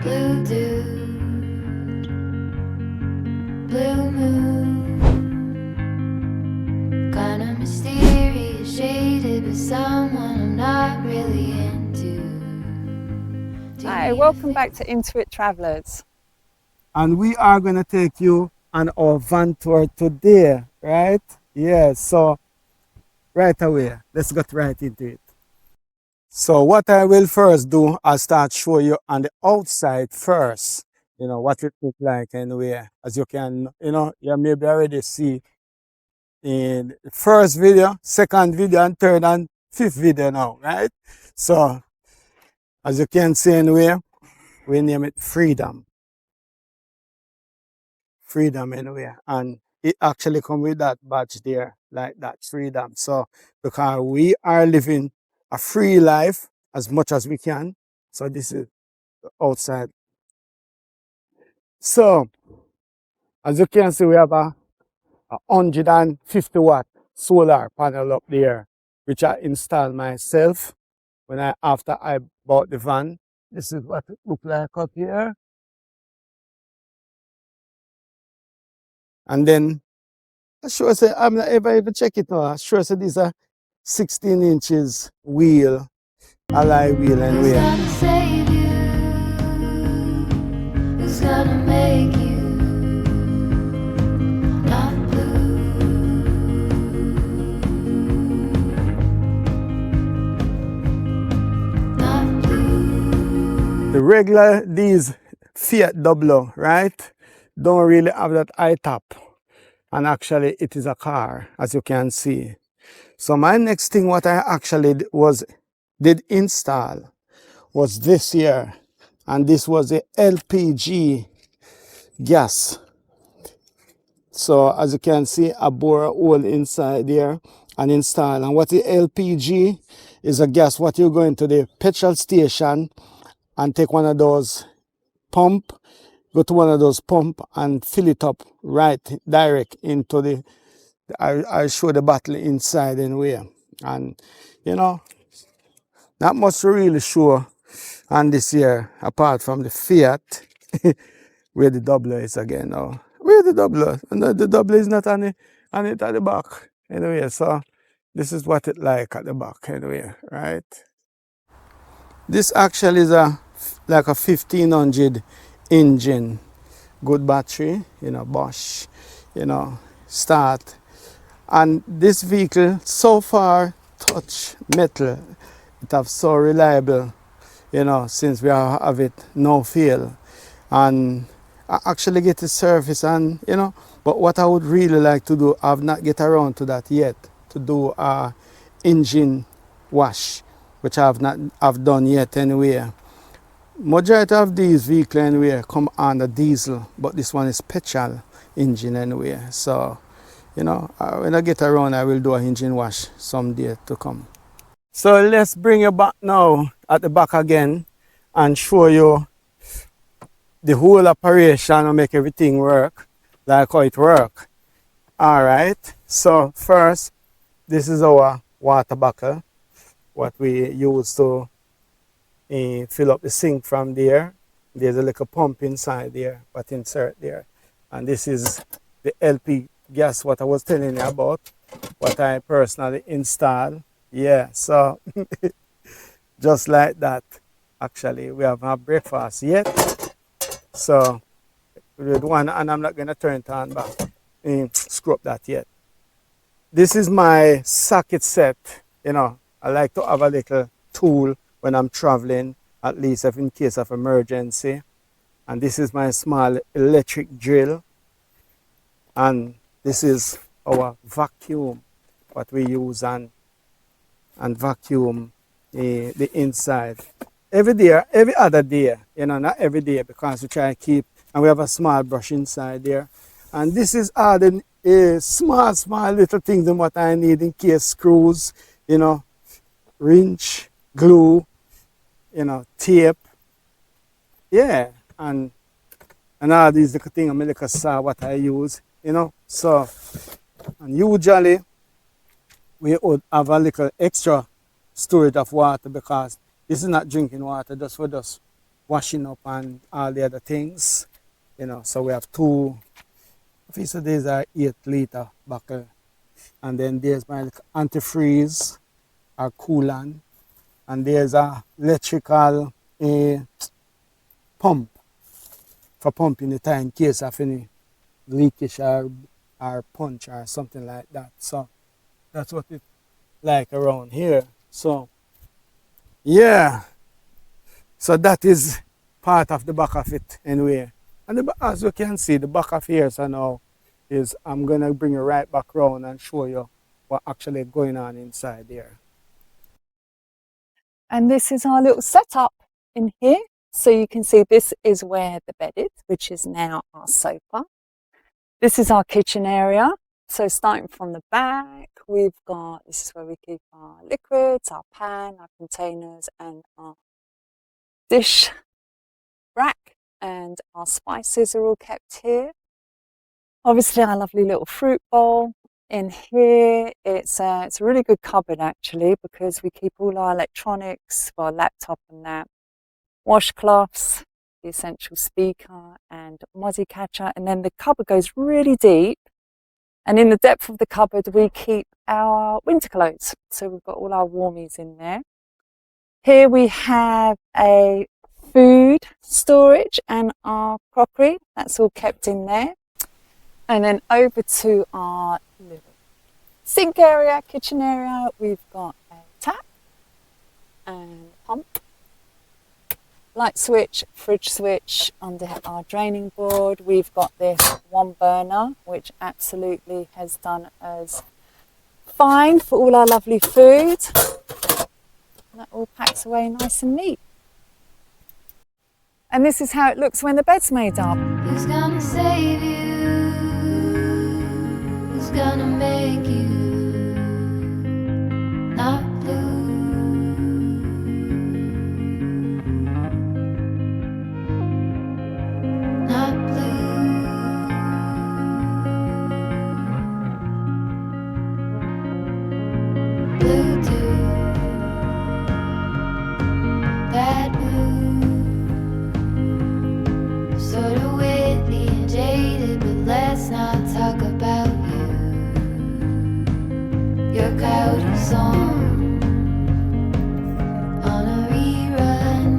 Blue dew, blue moon, kinda mysterious, shaded with someone I'm not really into. Hi, welcome back to Intuit Travellers. And we are going to take you on our van tour today, right? Yeah, so right away, let's get right into it. So what I will first do, I'll start show you on the outside first, what it look like anyway. As you can, you maybe already see in the first video, second video, and third and fifth video now, right? So as you can see anyway, we name it Freedom. Freedom anyway. And it actually come with that badge there, like that Freedom. So because we are living a free life as much as we can. So this is the outside. So as you can see, we have a 150-watt solar panel up there, which I installed myself after I bought the van. This is what it look like up here. And then I sure say I'm not ever even check it now. I sure say these are 16 inches wheel, alloy wheel and Who's wheel. gonna save you? Who's gonna make you not blue? Not blue. The regular, these Fiat Doblo, right, don't really have that high top. And actually it is a car, as you can see. So my next thing what I actually did install was this here. And this was a LPG gas. So as you can see, I bore a hole inside there and install. And what the LPG is a gas, what you go into the petrol station and take one of those pump, go to one of those pump and fill it up right direct into the, I show the bottle inside anyway. And not much to really show on this here, apart from the Fiat, where the doubler is again now. Where the doubler? No, the doubler is not on it at the back. Anyway, so this is what it like at the back anyway, right? This actually is like a 1500 engine. Good battery, Bosch, start. And this vehicle so far touch metal. It have so reliable, since we have it no fail. And I actually get the service and, but what I would really like to do, I've not get around to that yet, to do a engine wash, which I've done yet anyway. Majority of these vehicles anyway come under diesel, but this one is petrol engine anyway. So, when I get around, I will do an engine wash someday to come. So let's bring you back now at the back again and show you the whole operation and make everything work like how it works. All right. So first, this is our water bucket, what we use to fill up the sink from there. There's a little pump inside there, but insert there. And this is the LP gas, what I was telling you about, what I personally installed. Yeah, so just like that. Actually, we haven't had breakfast yet. So we did one, and I'm not going to turn it on back. Screw up that yet. This is my socket set. I like to have a little tool when I'm traveling, at least if in case of emergency. And this is my small electric drill. And this is our vacuum, what we use and vacuum the inside. Every other day, not every day, because we try to keep, and we have a small brush inside there. And this is all the small little things and what I need in case screws, wrench, glue, tape. Yeah, and all these little things, I like saw what I use, So, and usually we would have a little extra storage of water because this is not drinking water, just for washing up and all the other things. So we have two. These are 8-liter buckle, and then there's my antifreeze or coolant, and there's a electrical pump for pumping the tire in case of any leakage or punch or something like that. So that's what it like around here. So yeah, so that is part of the back of it anyway. And as you can see, the back of here so now is, I'm gonna bring you right back around and show you what actually going on inside there. And this is our little setup in here. So you can see this is where the bed is, which is now our sofa. This is our kitchen area. So starting from the back, we've got, this is where we keep our liquids, our pan, our containers, and our dish rack, and our spices are all kept here. Obviously our lovely little fruit bowl. In here, it's a really good cupboard actually, because we keep all our electronics, our laptop and that, washcloths, the essential speaker and mozzie catcher, and then the cupboard goes really deep, and in the depth of the cupboard we keep our winter clothes, so we've got all our warmies in there. Here we have a food storage and our crockery, that's all kept in there. And then over to our little sink area, kitchen area, we've got a tap and pump, light switch, fridge switch under our draining board. We've got this one burner, which absolutely has done us fine for all our lovely food. And that all packs away nice and neat. And this is how it looks when the bed's made up. Who's gonna save you? Who's gonna make you not blue? Not blue. Blue too. Bad blue. Sort of witty and jaded, but let's not talk about you. Your coyote song on a rerun.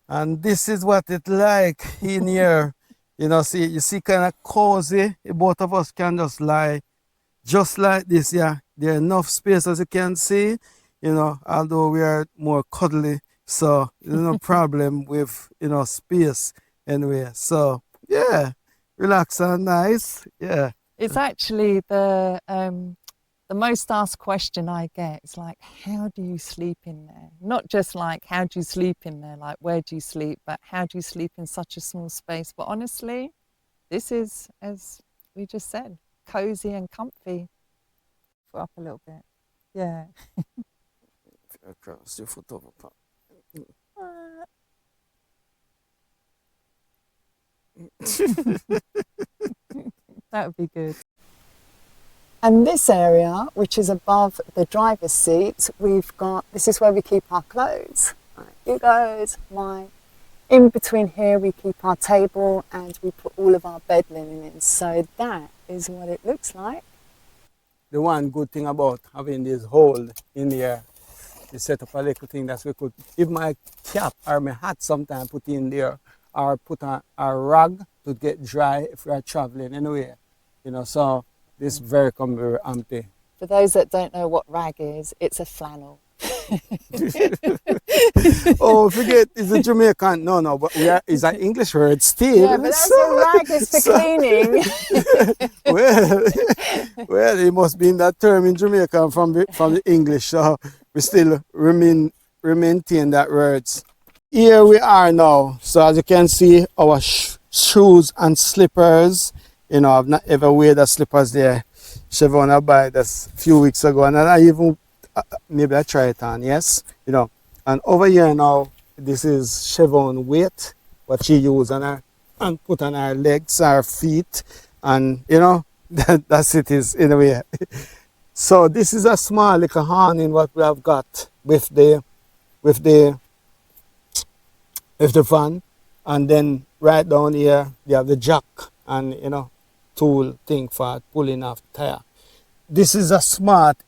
And this is what it like in here. You see kind of cozy. Both of us can just lie just like this. Yeah, there enough space as you can see, although we are more cuddly, so there's no problem with space anyway. So yeah, relax and nice. Yeah, It's actually the most asked question I get. It's like, how do you sleep in there? Not just like, how do you sleep in there? Like, where do you sleep? But how do you sleep in such a small space? But honestly, this is, as we just said, cozy and comfy. Put up a little bit. Yeah. across your foot over. That would be good. And this area, which is above the driver's seat, we've got, this is where we keep our clothes. Right, you guys, mine. In between here, we keep our table and we put all of our bed linen in. So that is what it looks like. The one good thing about having this hole in here, we set up a little thing that we could, if my cap or my hat sometimes put in there, or put a rag to get dry if we are traveling anywhere. So this very empty. For those that don't know what rag is, it's a flannel. Oh, forget, it's a Jamaican. No, but it's an English word still. Yeah, but that's a rag is for cleaning. well, it must be in that term in Jamaica from the English, so we still maintain that words. Here we are now. So as you can see, our shoes and slippers. I've not ever wear the slippers there. Siobhan I buy this a few weeks ago, and I even maybe I try it on, yes. And over here now, this is Siobhan weight, what she use on her and put on her legs, her feet, and that's it is in a way. So this is a small little awning what we have got with the with the van, and then right down here you have the jack and tool thing for pulling off the tire. This is a smart,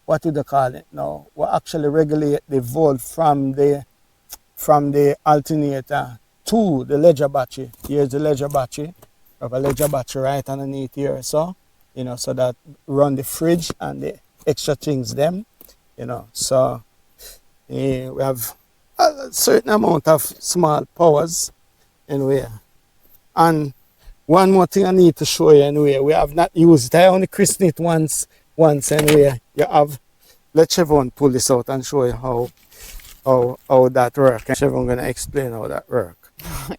what do they call it now? We actually regulate the volt from the alternator to the ledger battery. Here's the ledger battery. We have a ledger battery right underneath here, so so that run the fridge and the extra things them, so we have a certain amount of small powers anyway. And one more thing I need to show you anyway, we have not used it. I only christened it once anyway. You have, let Chevron pull this out and show you how that works. Chevron gonna explain how that works.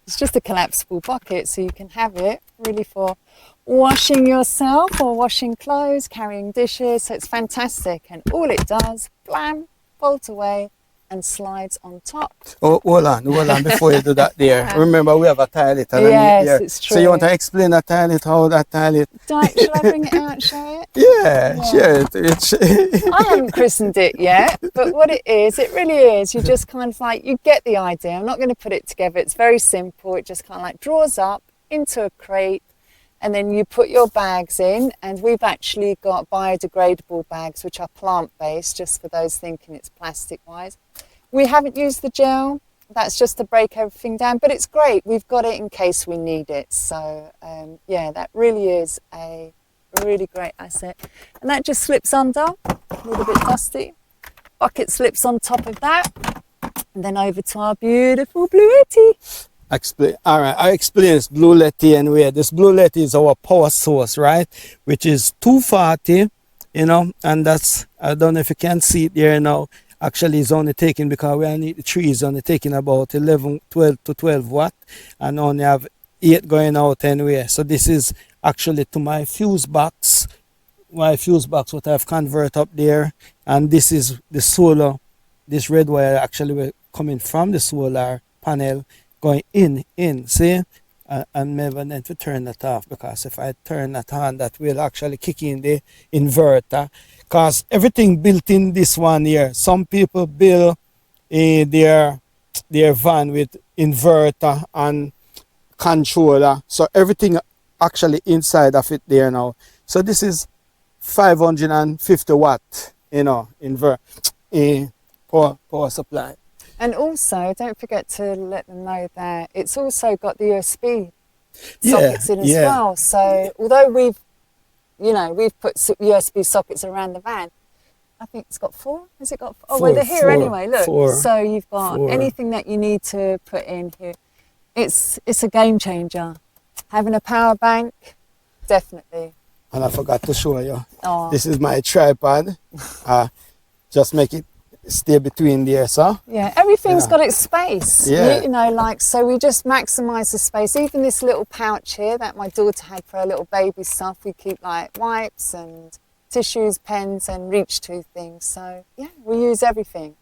It's just a collapsible bucket, so you can have it really for washing yourself or washing clothes, carrying dishes. So it's fantastic, and all it does, blam, folds away and slides on top. Oh, hold on before you do that there. Remember, we have a toilet underneath yes, here. it's true. So you want to explain that toilet, how that toilet? Should I bring it out and show it? Yeah, share it. I haven't christened it yet, but what it really is, you just kind of like, you get the idea. I'm not going to put it together. It's very simple. It just kind of like draws up into a crate, and then you put your bags in, and we've actually got biodegradable bags, which are plant-based, just for those thinking it's plastic-wise. We haven't used the gel. That's just to break everything down, but it's great. We've got it in case we need it. So, yeah, that really is a really great asset. And that just slips under, a little bit dusty. Bucket slips on top of that. And then over to our beautiful Blue Yeti. All right, I explained Blue Yeti anyway. This Blue Yeti is our power source, right? Which is 240, and that's, I don't know if you can see it there now. Actually, it's only taking, because we only the tree is only taking about 12 to 12 watt, and only have 8 going out anyway. So this is actually to my fuse box. What I've converted up there, and this is the solar. This red wire actually coming from the solar panel going in. See, and maybe then to turn that off, because if I turn that on, that will actually kick in the inverter. Because everything built in this one here. Some people build their van with inverter and controller. So everything actually inside of it there now. So this is 550 watt, power supply. And also, don't forget to let them know that it's also got the USB Yeah, sockets in as yeah. well. So although we've put USB sockets around the van, I think it's got 4. Has it got 4? Oh, well, they're here anyway, look. 4. So you've got 4. anything that you need to put in here. It's a game changer. Having a power bank, definitely. And I forgot to show you. Oh. This is my tripod. Just make it stay between there, so. Yeah, everything's Yeah. got its space. Yeah. So we just maximise the space. Even this little pouch here that my daughter had for her little baby stuff, we keep like wipes and tissues, pens and reach tooth things. So yeah, we use everything.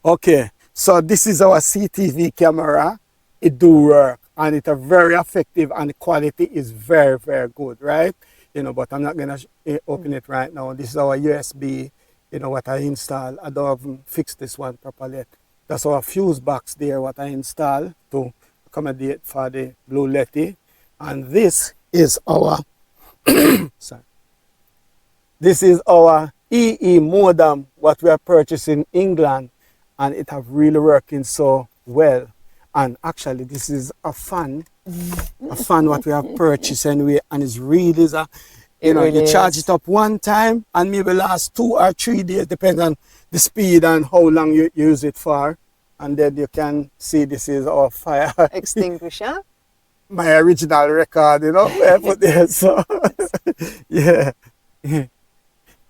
Okay, so this is our CTV camera. It do work, and it's very effective, and the quality is very, very good, right? But I'm not gonna open it right now. This is our USB, what I install. I don't even fix this one properly. That's our fuse box there, what I install to accommodate for the Blue Yeti. And this is our sorry. This is our EE modem, what we are purchasing in England, and it have really working so well. And actually, this is a fan what we have purchased anyway, and it's really you charge it up one time and maybe last 2 or 3 days, depending on the speed and how long you use it for. And then you can see this is our fire Extinguisher. My original record, I put there. So yeah.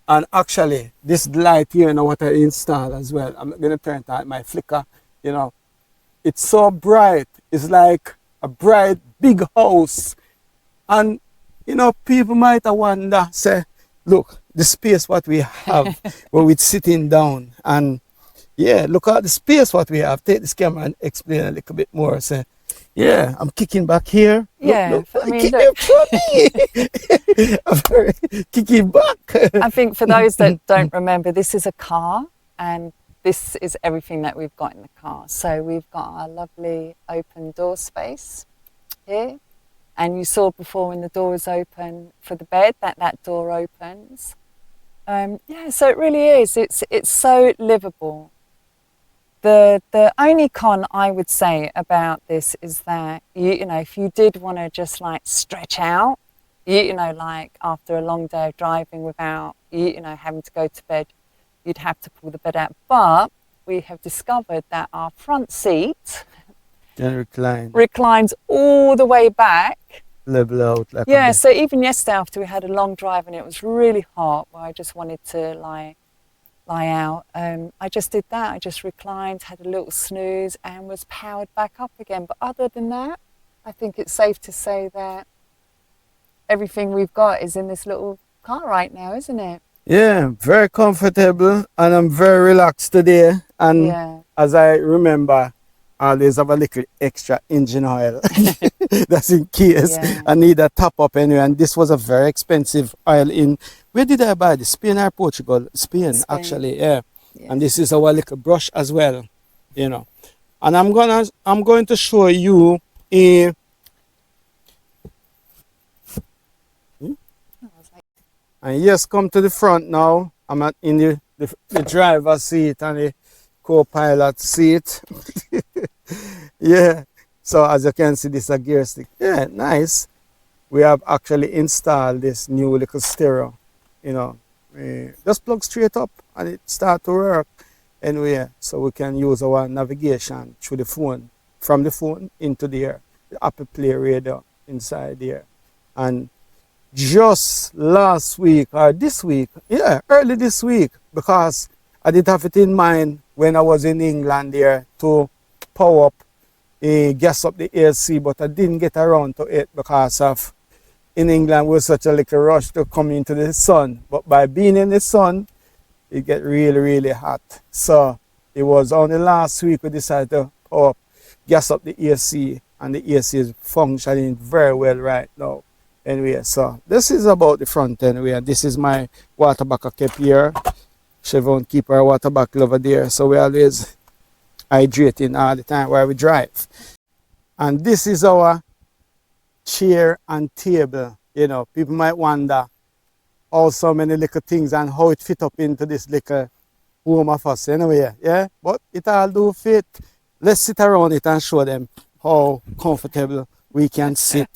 And actually, this light here, what I installed as well, I'm gonna turn on my flicker. It's so bright. It's like a bright big house, and people might wonder, say, look, the space what we have when we're sitting down, and yeah, look at the space what we have. Take this camera and explain a little bit more. Say, yeah, I'm kicking back here. Yeah, look, I mean, I'm kicking back. I think for those that don't remember, this is a car, and this is everything that we've got in the car. So we've got our lovely open door space here. And you saw before when the door was open for the bed that door opens. Yeah, so it really is. It's so livable. The only con I would say about this is that you know if you did want to just like stretch out, you know like after a long day of driving without you know having to go to bed, you'd have to pull the bed out. But we have discovered that our front seat reclines all the way back. Level out like Yeah, so even yesterday after we had a long drive and it was really hot where I just wanted to lie out, I just did that. I just reclined, had a little snooze and was powered back up again. But other than that, I think it's safe to say that everything we've got is in this little car right now, isn't it? Yeah, very comfortable, and I'm very relaxed today. And Yeah. as I remember, I always have a little extra engine oil. That's in case I need a top up anyway. And this was a very expensive oil in, where did I buy this? Spain or Portugal? Spain. Actually, yeah. And this is our little brush as well, you know. And I'm going to show you a and yes, come to the front now. I'm in the driver's seat and the co-pilot seat. Yeah, so as you can see, this is a gear stick. Yeah, nice. We have actually installed this new little stereo, you know. Just plug straight up and it start to work anyway. So we can use our navigation through the phone, from the phone into the Apple Play radio inside there. And just last week or this week, yeah, early this week, because I did have it in mind when I was in England there to power up, gas up the AC, but I didn't get around to it because of in England was such a little rush to come into the sun. But by being in the sun, it get really, really hot. So it was only last week we decided to power up, gas up the AC, and the AC is functioning very well right now. Anyway, so this is about the front anyway. This is my water bottle kept here. Chevron keep our water bottle over there. So we always hydrating all the time while we drive. And this is our chair and table. You know, people might wonder how so many little things and how it fit up into this little home of us anyway. Yeah, but it all do fit. Let's sit around it and show them how comfortable we can sit.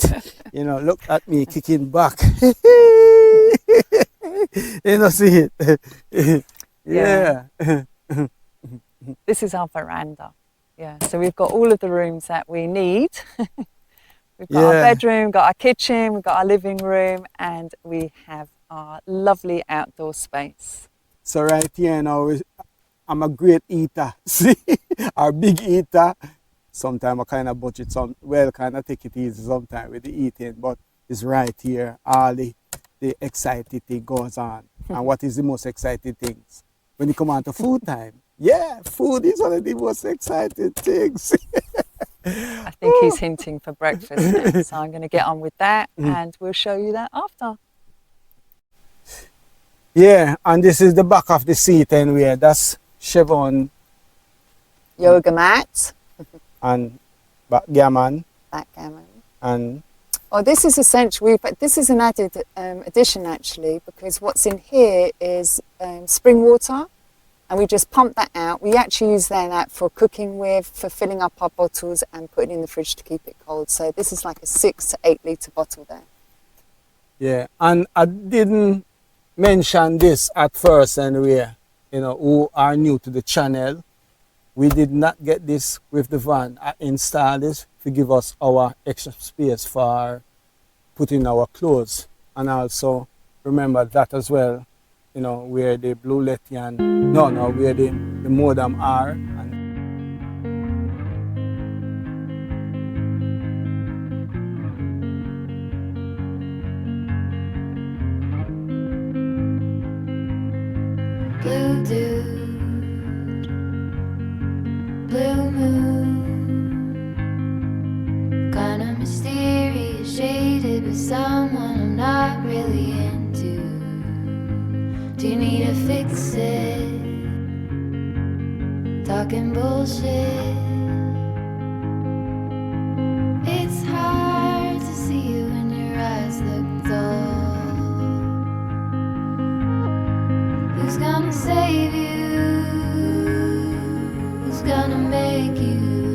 You know, look at me kicking back. You know, see it. Yeah. This is our veranda. Yeah, so we've got all of the rooms that we need. We've got our bedroom, got our kitchen, we've got our living room, and we have our lovely outdoor space. So right here now, I'm a great eater. See, our big eater. Sometimes I kind of budget kind of take it easy sometimes with the eating, but it's right here. All the exciting thing goes on. And what is the most exciting things? When you come on to food time. Yeah, food is one of the most exciting things. I think he's hinting for breakfast now, so I'm going to get on with that and we'll show you that after. Yeah, and this is the back of the seat anyway. That's Chevron yoga mat. And backgammon. Backgammon. And oh, this is essential. This is an added addition actually, because what's in here is spring water, and we just pump that out. We actually use that for cooking with, for filling up our bottles and putting in the fridge to keep it cold. So this is like a 6 to 8 litre bottle there. Yeah, and I didn't mention this at first anyway. You know, who are new to the channel. We did not get this with the van. I installed this to give us our extra space for putting our clothes. And also remember that as well, you know, where the blue Lettian, where the modem are. And Blue dude, blue moon, kinda mysterious, shaded with someone I'm not really into. Do you need to fix it? talking bullshit. It's hard to see you when your eyes look dull. Who's gonna save you? Who's gonna make you